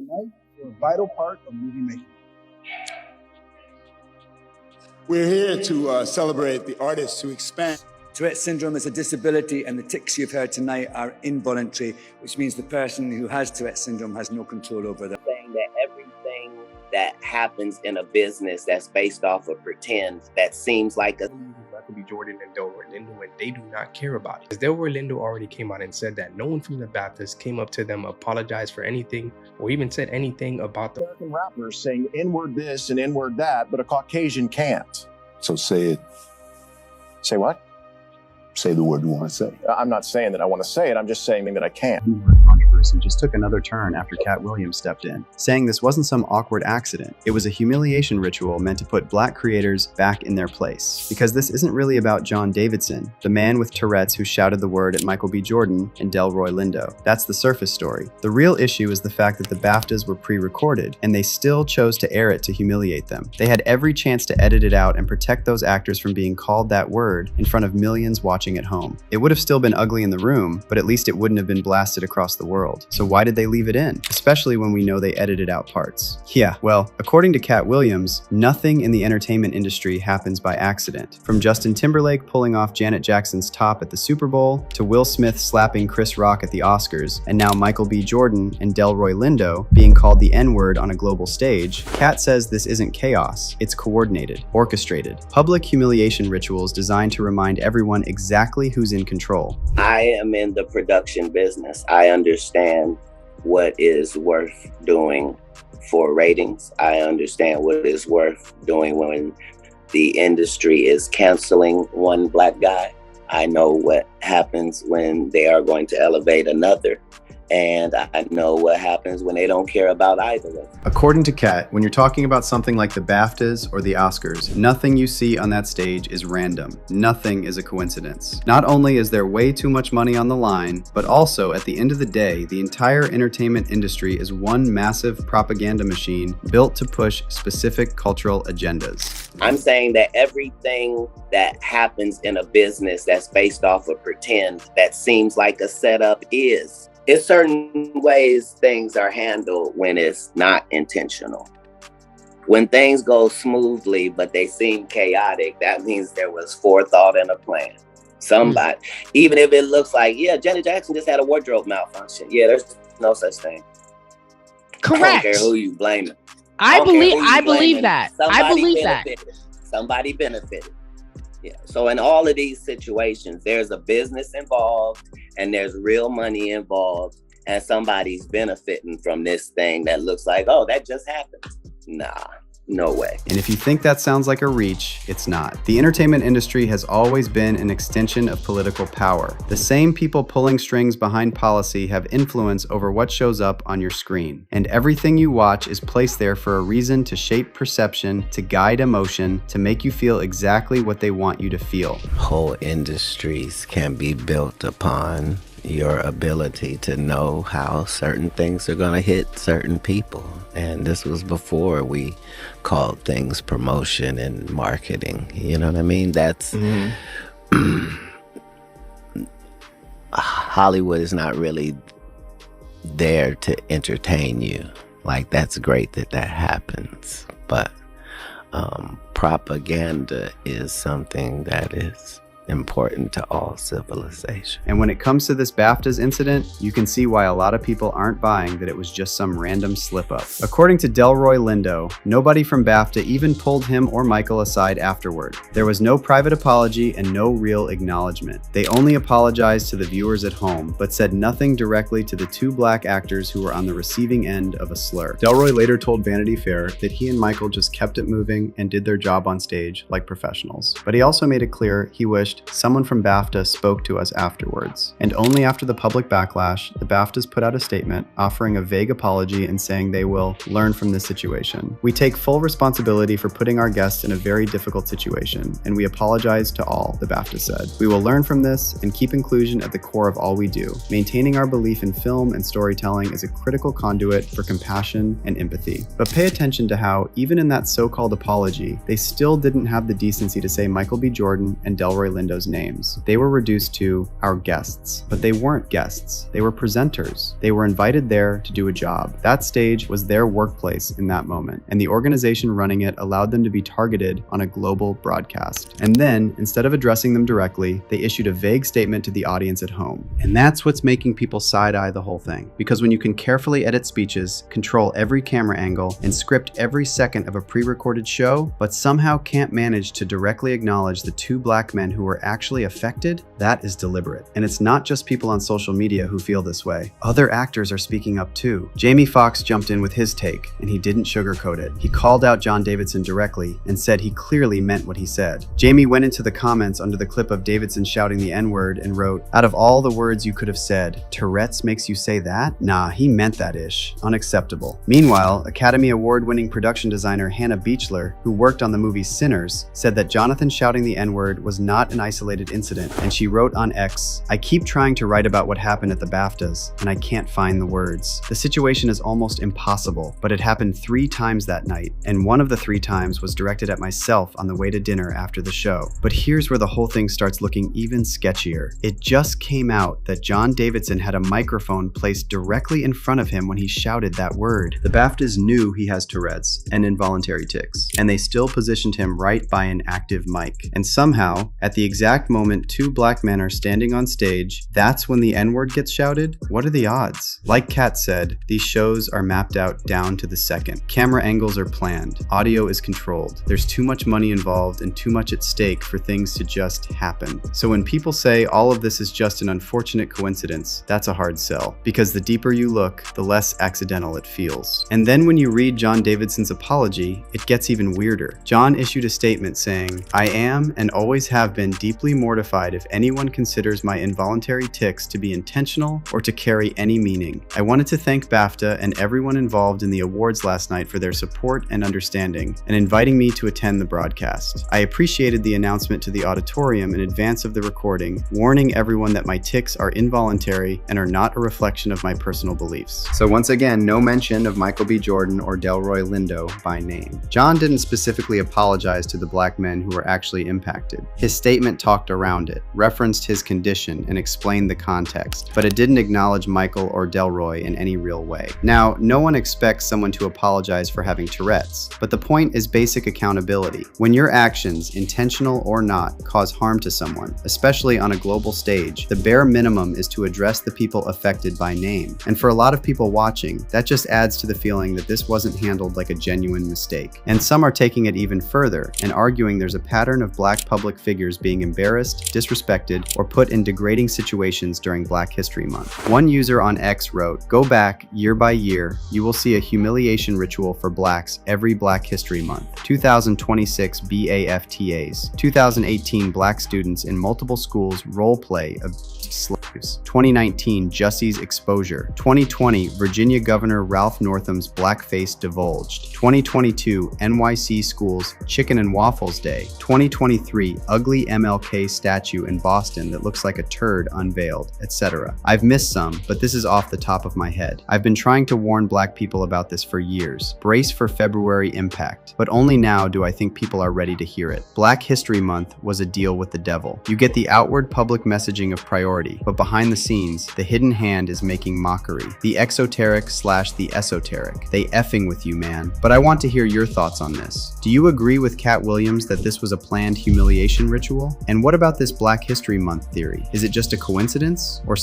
tonight for a vital part of movie making. We're here to celebrate the artists who expand. Tourette syndrome is a disability, and the tics you've heard tonight are involuntary, which means the person who has Tourette syndrome has no control over them. Saying that everything that happens in a business that's based off of pretend, that seems like a... Michael B. Jordan and Delroy Lindo, and they do not care about it. Because Delroy Lindo already came out and said that no one from the BAFTAs came up to them, apologized for anything, or even said anything about the American rappers saying N-word this and N-word that, but a Caucasian can't. So say it. Say what? Say the word you want to say. I'm not saying that I want to say it. I'm just saying that I can't. Controversy just took another turn after Katt Williams stepped in, saying this wasn't some awkward accident. It was a humiliation ritual meant to put Black creators back in their place. Because this isn't really about John Davidson, the man with Tourette's who shouted the word at Michael B. Jordan and Delroy Lindo. That's the surface story. The real issue is the fact that the BAFTAs were pre-recorded, and they still chose to air it to humiliate them. They had every chance to edit it out and protect those actors from being called that word in front of millions watching at home. It would have still been ugly in the room, but at least it wouldn't have been blasted across the world. So why did they leave it in? Especially when we know they edited out parts. Yeah, well, according to Katt Williams, nothing in the entertainment industry happens by accident. From Justin Timberlake pulling off Janet Jackson's top at the Super Bowl, to Will Smith slapping Chris Rock at the Oscars, and now Michael B. Jordan and Delroy Lindo being called the N-word on a global stage, Katt says this isn't chaos, it's coordinated, orchestrated. Public humiliation rituals designed to remind everyone exactly who's in control. I am in the production business. I understand what is worth doing for ratings. I understand what is worth doing when the industry is canceling one Black guy. I know what happens when they are going to elevate another. And I know what happens when they don't care about either of them. According to Katt, when you're talking about something like the BAFTAs or the Oscars, nothing you see on that stage is random. Nothing is a coincidence. Not only is there way too much money on the line, but also at the end of the day, the entire entertainment industry is one massive propaganda machine built to push specific cultural agendas. I'm saying that everything that happens in a business that's based off of pretend, that seems like a setup is. It's certain ways things are handled when it's not intentional. When things go smoothly, but they seem chaotic, that means there was forethought and a plan. Somebody, even if it looks like, yeah, Janet Jackson just had a wardrobe malfunction. Yeah, there's no such thing. Correct. I don't care who you blame it. I believe that. Somebody benefited. Yeah. So in all of these situations, there's a business involved and there's real money involved, and somebody's benefiting from this thing that looks like, oh, that just happened. Nah, no way. And if you think that sounds like a reach, it's not. The entertainment industry has always been an extension of political power. The same people pulling strings behind policy have influence over what shows up on your screen. And everything you watch is placed there for a reason to shape perception, to guide emotion, to make you feel exactly what they want you to feel. Whole industries can be built upon your ability to know how certain things are going to hit certain people. And this was before we called things promotion and marketing. You know what I mean? That's Hollywood is not really there to entertain you. Like, that's great that that happens. But propaganda is something that is important to all civilization. And when it comes to this BAFTAs incident, you can see why a lot of people aren't buying that it was just some random slip-up. According to Delroy Lindo, nobody from BAFTA even pulled him or Michael aside afterward. There was no private apology and no real acknowledgement. They only apologized to the viewers at home, but said nothing directly to the two Black actors who were on the receiving end of a slur. Delroy later told Vanity Fair that he and Michael just kept it moving and did their job on stage like professionals. But he also made it clear he wished someone from BAFTA spoke to us afterwards. And only after the public backlash, the BAFTAs put out a statement offering a vague apology and saying they will learn from this situation. We take full responsibility for putting our guests in a very difficult situation, and we apologize to all, the BAFTA said. We will learn from this and keep inclusion at the core of all we do. Maintaining our belief in film and storytelling is a critical conduit for compassion and empathy. But pay attention to how, even in that so-called apology, they still didn't have the decency to say Michael B. Jordan and Delroy Lindo Lindo's names. They were reduced to our guests. But they weren't guests. They were presenters. They were invited there to do a job. That stage was their workplace in that moment, and the organization running it allowed them to be targeted on a global broadcast. And then, instead of addressing them directly, they issued a vague statement to the audience at home. And that's what's making people side-eye the whole thing. Because when you can carefully edit speeches, control every camera angle, and script every second of a pre-recorded show, but somehow can't manage to directly acknowledge the two black men who were actually affected, that is deliberate. And it's not just people on social media who feel this way. Other actors are speaking up too. Jamie Foxx jumped in with his take, and he didn't sugarcoat it. He called out John Davidson directly and said he clearly meant what he said. Jamie went into the comments under the clip of Davidson shouting the N-word and wrote, "Out of all the words you could have said, Tourette's makes you say that? Nah, he meant that ish. Unacceptable." Meanwhile, Academy Award-winning production designer Hannah Beachler, who worked on the movie Sinners, said that Jonathan shouting the N-word was not an isolated incident, and she wrote on X, "I keep trying to write about what happened at the BAFTAs, and I can't find the words. The situation is almost impossible, but it happened 3 times that night, and one of the 3 times was directed at myself on the way to dinner after the show." But here's where the whole thing starts looking even sketchier. It just came out that John Davidson had a microphone placed directly in front of him when he shouted that word. The BAFTAs knew he has Tourette's and involuntary tics, and they still positioned him right by an active mic. And somehow, at the exact moment 2 black men are standing on stage, that's when the N-word gets shouted? What are the odds? Like Katt said, these shows are mapped out down to the second. Camera angles are planned. Audio is controlled. There's too much money involved and too much at stake for things to just happen. So when people say all of this is just an unfortunate coincidence, that's a hard sell. Because the deeper you look, the less accidental it feels. And then when you read John Davidson's apology, it gets even weirder. John issued a statement saying, "I am and always have been deeply mortified if anyone considers my involuntary tics to be intentional or to carry any meaning. I wanted to thank BAFTA and everyone involved in the awards last night for their support and understanding and inviting me to attend the broadcast. I appreciated the announcement to the auditorium in advance of the recording, warning everyone that my tics are involuntary and are not a reflection of my personal beliefs." So once again, no mention of Michael B. Jordan or Delroy Lindo by name. John didn't specifically apologize to the black men who were actually impacted. His statement talked around it, referenced his condition, and explained the context, but it didn't acknowledge Michael or Delroy in any real way. Now, no one expects someone to apologize for having Tourette's, but the point is basic accountability. When your actions, intentional or not, cause harm to someone, especially on a global stage, the bare minimum is to address the people affected by name. And for a lot of people watching, that just adds to the feeling that this wasn't handled like a genuine mistake. And some are taking it even further and arguing there's a pattern of black public figures being embarrassed, disrespected, or put in degrading situations during Black History Month. One user on X wrote, "Go back year by year, you will see a humiliation ritual for blacks every Black History Month. 2026 BAFTAs, 2018 black students in multiple schools role play of slaves, 2019 Jussie's exposure, 2020 Virginia Governor Ralph Northam's blackface divulged, 2022 NYC schools Chicken and Waffles Day, 2023 ugly MLK statue in Boston that looks like a turd unveiled, etc. I've missed some, but this is off the top of my head. I've been trying to warn black people about this for years. Brace for February impact, but only now do I think people are ready to hear it. Black History Month was a deal with the devil. You get the outward public messaging of priority, but behind the scenes, the hidden hand is making mockery. The exoteric / the esoteric. They effing with you, man. But I want to hear your thoughts on this. Do you agree with Katt Williams that this was a planned humiliation ritual? And what about this Black History Month theory? Is it just a coincidence or